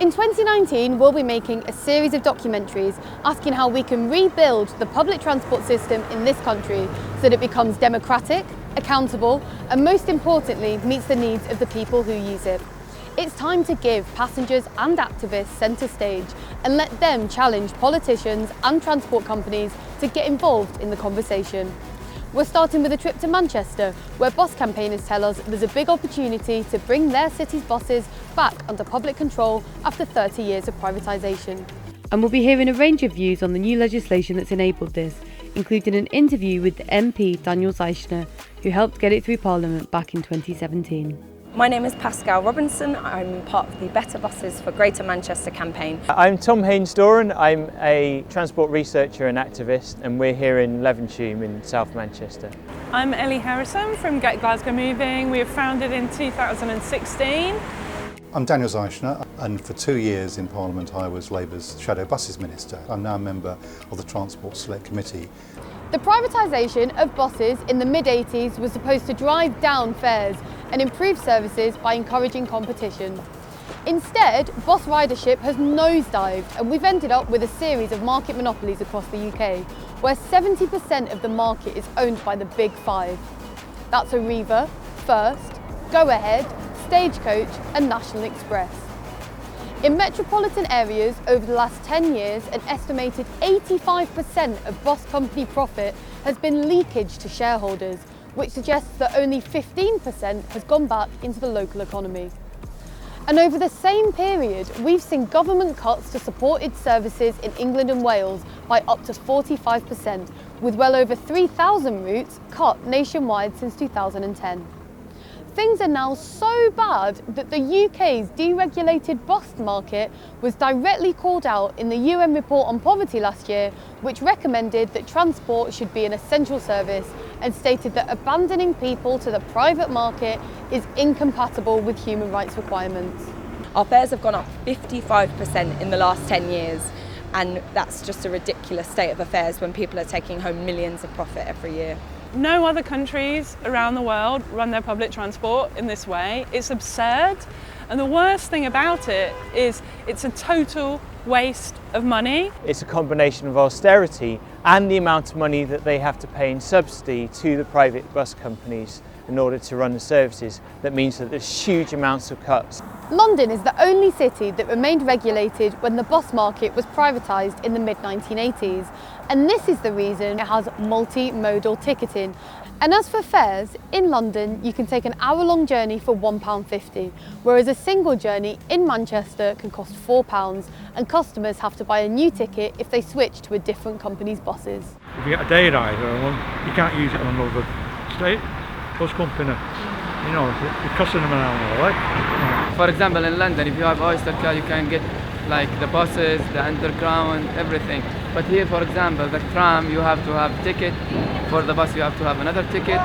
In 2019, we'll be making a series of documentaries asking how we can rebuild the public transport system in this country so that it becomes democratic, accountable, and most importantly, meets the needs of the people who use it. It's time to give passengers and activists centre stage and let them challenge politicians and transport companies to get involved in the conversation. We're starting with a trip to Manchester, where bus campaigners tell us there's a big opportunity to bring their city's buses back under public control after 30 years of privatisation. And we'll be hearing a range of views on the new legislation that's enabled this, including an interview with the MP Daniel Zeichner, who helped get it through Parliament back in 2017. My name is Pascal Robinson. I'm part of the Better Buses for Greater Manchester campaign. I'm Tom Haynes-Doran. I'm a transport researcher and activist, and we're here in Levenshulme in South Manchester. I'm Ellie Harrison from Get Glasgow Moving. We were founded in 2016. I'm Daniel Zeichner, and for 2 years in Parliament I was Labour's Shadow Buses Minister. I'm now a member of the Transport Select Committee. The privatisation of buses in the mid-80s was supposed to drive down fares and improve services by encouraging competition. Instead, bus ridership has nosedived, and we've ended up with a series of market monopolies across the UK, where 70% of the market is owned by the big five. That's Arriva, First, Go Ahead, Stagecoach and National Express. In metropolitan areas over the last 10 years, an estimated 85% of bus company profit has been leakage to shareholders, which suggests that only 15% has gone back into the local economy. And over the same period, we've seen government cuts to supported services in England and Wales by up to 45%, with well over 3,000 routes cut nationwide since 2010. Things are now so bad that the UK's deregulated bus market was directly called out in the UN report on poverty last year, which recommended that transport should be an essential service and stated that abandoning people to the private market is incompatible with human rights requirements. Our fares have gone up 55% in the last 10 years, and that's just a ridiculous state of affairs when people are taking home millions of profit every year. No other countries around the world run their public transport in this way. It's absurd, and the worst thing about it is it's a total waste of money. It's a combination of austerity and the amount of money that they have to pay in subsidy to the private bus companies in order to run the services that means that there's huge amounts of cuts. London is the only city that remained regulated when the bus market was privatised in the mid-1980s, and this is the reason it has multimodal ticketing. And as for fares, in London you can take an hour-long journey for £1.50, whereas a single journey in Manchester can cost £4, and customers have to buy a new ticket if they switch to a different company's buses. If you get a day ride or one, you can't use it on another state bus company. You know, it's costing them an hour, right? For example, in London, if you have Oyster card, you can get like the buses, the underground, everything. But here, for example, the tram, you have to have ticket. For the bus, you have to have another ticket.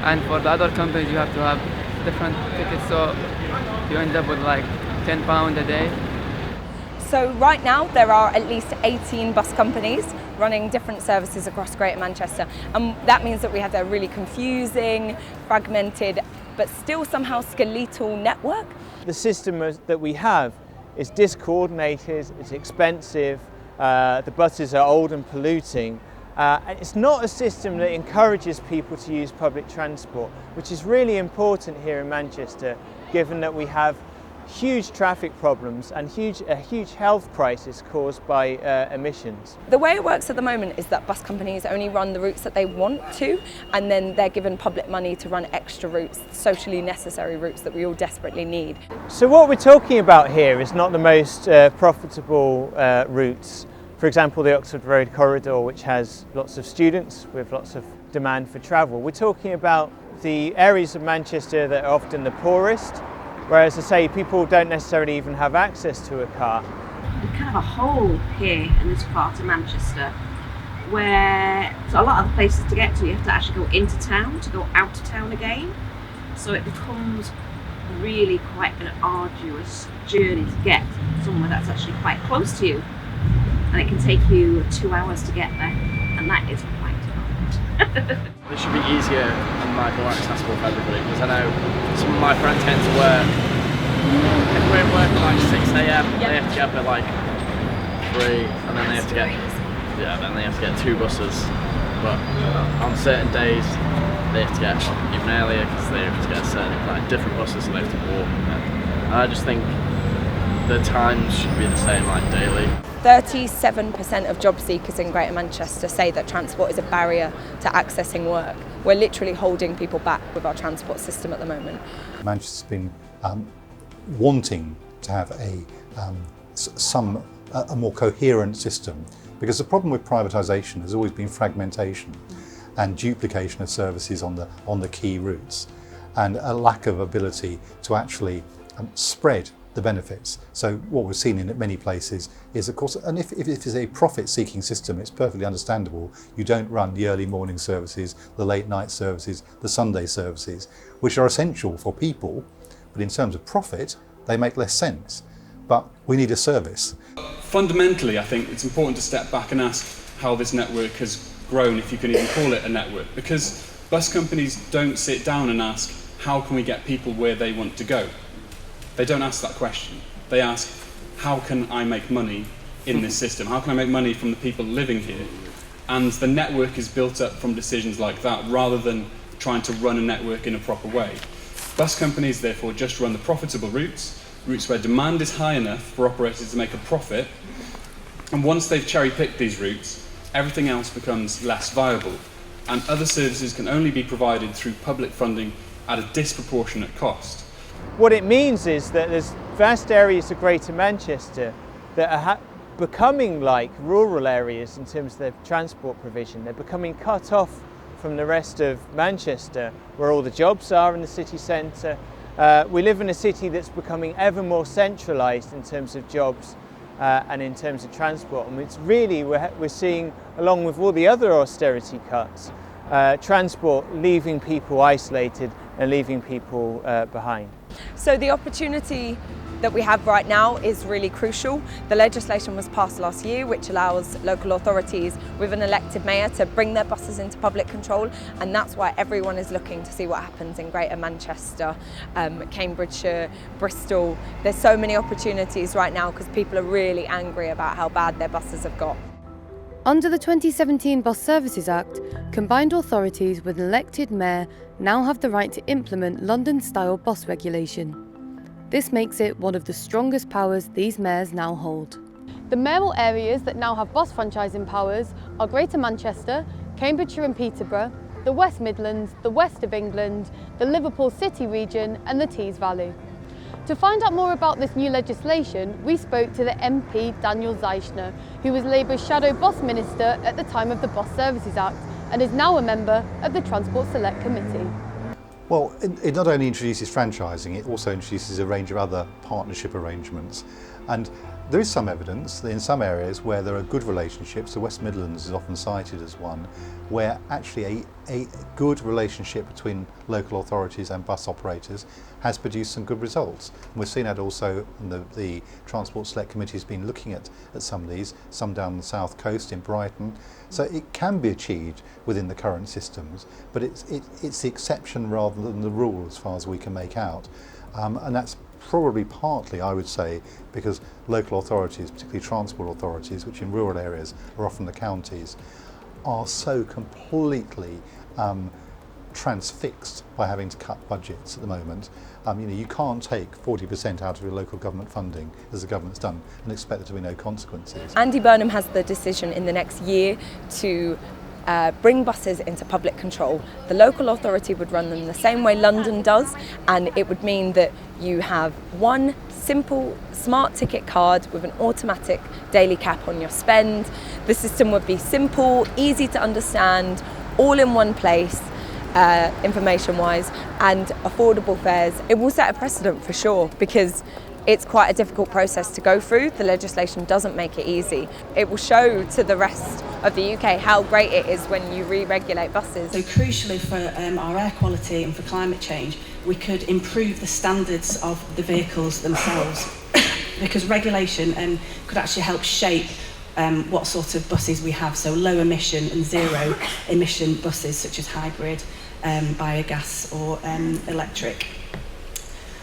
And for the other companies, you have to have different tickets. So you end up with like £10 a day. So right now there are at least 18 bus companies running different services across Greater Manchester, and that means that we have a really confusing, fragmented, but still somehow skeletal network. The system that we have is discoordinated, it's expensive, the buses are old and polluting, and it's not a system that encourages people to use public transport, which is really important here in Manchester, given that we have huge traffic problems and a huge health crisis caused by emissions. The way it works at the moment is that bus companies only run the routes that they want to, and then they're given public money to run extra routes, socially necessary routes that we all desperately need. So what we're talking about here is not the most profitable routes. For example, the Oxford Road corridor, which has lots of students with lots of demand for travel. We're talking about the areas of Manchester that are often the poorest, whereas, I say, people don't necessarily even have access to a car. There's kind of a hole here in this part of Manchester where so a lot of the places to get to, you have to actually go into town to go out of town again. So it becomes really quite an arduous journey to get somewhere that's actually quite close to you. And it can take you 2 hours to get there, and that is quite hard. It should be easier and more accessible for everybody, because I know some of my friends get to work if we're in work at like 6 AM, they have to get up at like 3, and then they have to get 2 buses. But on certain days, they have to get even earlier because they have to get certain different buses, so they have to walk. And I just think the times should be the same, like daily. 37% of job seekers in Greater Manchester say that transport is a barrier to accessing work. We're literally holding people back with our transport system at the moment. Manchester's been wanting to have a more coherent system, because the problem with privatisation has always been fragmentation and duplication of services on the key routes, and a lack of ability to actually spread the benefits. So what we've seen in many places is, of course, and if it's a profit-seeking system, it's perfectly understandable. You don't run the early morning services, the late night services, the Sunday services, which are essential for people, but in terms of profit, they make less sense. But we need a service. Fundamentally, I think it's important to step back and ask how this network has grown, if you can even call it a network, because bus companies don't sit down and ask, how can we get people where they want to go? They don't ask that question. They ask, how can I make money in this system? How can I make money from the people living here? And the network is built up from decisions like that, rather than trying to run a network in a proper way. Bus companies, therefore, just run the profitable routes where demand is high enough for operators to make a profit. And once they've cherry-picked these routes, everything else becomes less viable. And other services can only be provided through public funding at a disproportionate cost. What it means is that there's vast areas of Greater Manchester that are becoming like rural areas in terms of their transport provision. They're becoming cut off from the rest of Manchester, where all the jobs are in the city centre. We live in a city that's becoming ever more centralised in terms of jobs and in terms of transport. And it's really, we're seeing, along with all the other austerity cuts, transport leaving people isolated and leaving people behind. So the opportunity that we have right now is really crucial. The legislation was passed last year, which allows local authorities with an elected mayor to bring their buses into public control, and that's why everyone is looking to see what happens in Greater Manchester, Cambridgeshire, Bristol. There's so many opportunities right now because people are really angry about how bad their buses have got. Under the 2017 Bus Services Act, combined authorities with an elected mayor now have the right to implement London-style bus regulation. This makes it one of the strongest powers these mayors now hold. The mayoral areas that now have bus franchising powers are Greater Manchester, Cambridgeshire and Peterborough, the West Midlands, the West of England, the Liverpool City region and the Tees Valley. To find out more about this new legislation, we spoke to the MP Daniel Zeichner, who was Labour's shadow bus minister at the time of the Bus Services Act and is now a member of the Transport Select Committee. Well, it not only introduces franchising, it also introduces a range of other partnership arrangements. And there is some evidence that in some areas where there are good relationships, the West Midlands is often cited as one, where actually a good relationship between local authorities and bus operators has produced some good results. And we've seen that also in the Transport Select Committee has been looking at some of these, some down the south coast in Brighton. So it can be achieved within the current systems, but it's the exception rather than the rule as far as we can make out. And that's probably partly, I would say, because local authorities, particularly transport authorities, which in rural areas are often the counties, are so completely transfixed by having to cut budgets at the moment. You can't take 40% out of your local government funding, as the government's done, and expect there to be no consequences. Andy Burnham has the decision in the next year to bring buses into public control. The local authority would run them the same way London does, and it would mean that you have one simple smart ticket card with an automatic daily cap on your spend. The system would be simple, easy to understand, all in one place, information-wise, and affordable fares. It will set a precedent for sure, because it's quite a difficult process to go through. The legislation doesn't make it easy. It will show to the rest of the UK how great it is when you re-regulate buses. So crucially for our air quality and for climate change, we could improve the standards of the vehicles themselves because regulation could actually help shape what sort of buses we have, so low emission and zero emission buses such as hybrid, biogas or electric.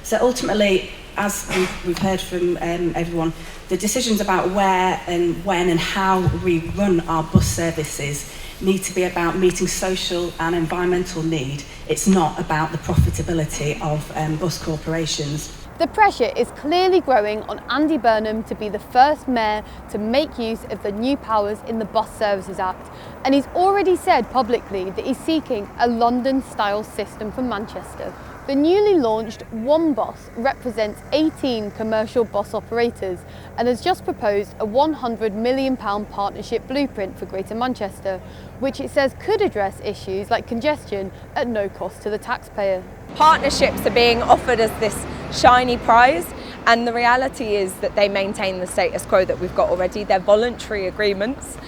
So ultimately, as we've heard from everyone, the decisions about where and when and how we run our bus services need to be about meeting social and environmental need. It's not about the profitability of bus corporations. The pressure is clearly growing on Andy Burnham to be the first mayor to make use of the new powers in the Bus Services Act, and he's already said publicly that he's seeking a London-style system for Manchester. The newly launched One Bus represents 18 commercial bus operators and has just proposed a £100 million partnership blueprint for Greater Manchester, which it says could address issues like congestion at no cost to the taxpayer. Partnerships are being offered as this shiny prize, and the reality is that they maintain the status quo that we've got already. They're voluntary agreements,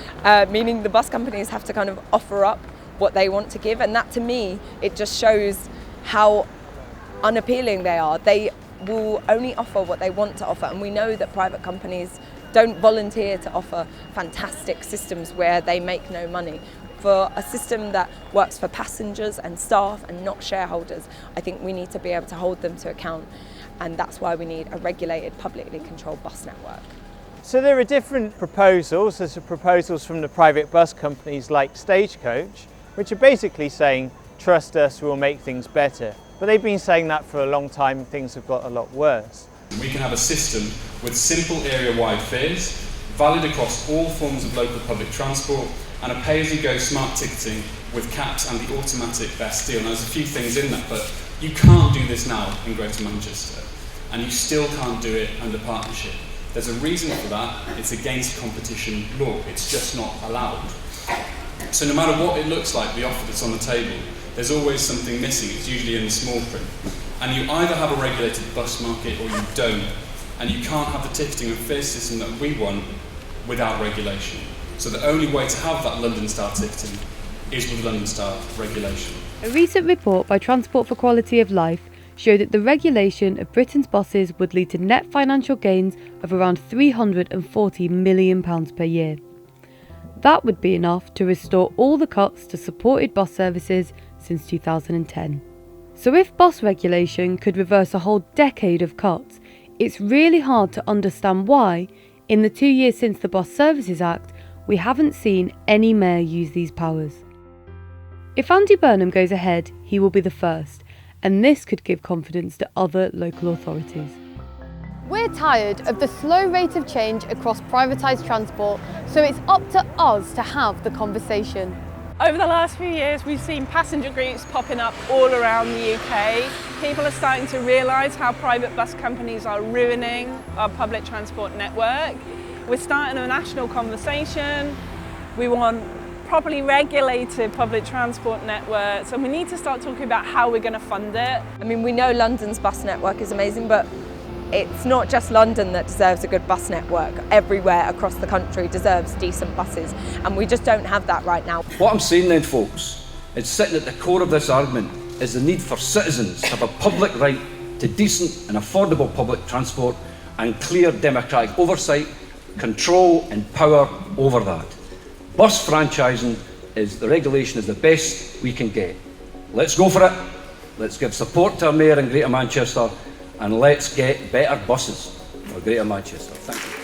meaning the bus companies have to kind of offer up what they want to give, and that to me, it just shows how unappealing they are. They will only offer what they want to offer, and we know that private companies don't volunteer to offer fantastic systems where they make no money. For a system that works for passengers and staff and not shareholders, I think we need to be able to hold them to account, and that's why we need a regulated, publicly controlled bus network. So there are different proposals. There's proposals from the private bus companies like Stagecoach, which are basically saying, trust us, we'll make things better. But they've been saying that for a long time and things have got a lot worse. We can have a system with simple area-wide fares, valid across all forms of local public transport, and a pay-as-you-go smart ticketing with caps and the automatic best deal. Now, there's a few things in that, but you can't do this now in Greater Manchester, and you still can't do it under partnership. There's a reason for that. It's against competition law. It's just not allowed. So no matter what it looks like, the offer that's on the table, there's always something missing. It's usually in the small print. And you either have a regulated bus market or you don't. And you can't have the ticketing and fare system that we want without regulation. So the only way to have that London-style ticketing is with London-style regulation. A recent report by Transport for Quality of Life showed that the regulation of Britain's buses would lead to net financial gains of around £340 million per year. That would be enough to restore all the cuts to supported bus services since 2010. So if bus regulation could reverse a whole decade of cuts, it's really hard to understand why, in the 2 years since the Bus Services Act, we haven't seen any mayor use these powers. If Andy Burnham goes ahead, he will be the first, and this could give confidence to other local authorities. We're tired of the slow rate of change across privatised transport, so it's up to us to have the conversation. Over the last few years, we've seen passenger groups popping up all around the UK. People are starting to realise how private bus companies are ruining our public transport network. We're starting a national conversation. We want properly regulated public transport networks, and we need to start talking about how we're going to fund it. I mean, we know London's bus network is amazing, but it's not just London that deserves a good bus network. Everywhere across the country deserves decent buses, and we just don't have that right now. What I'm saying then, folks, is sitting at the core of this argument is the need for citizens to have a public right to decent and affordable public transport and clear democratic oversight, control and power over that. Bus franchising the regulation is the best we can get. Let's go for it. Let's give support to our mayor in Greater Manchester, and let's get better buses for Greater Manchester. Thank you.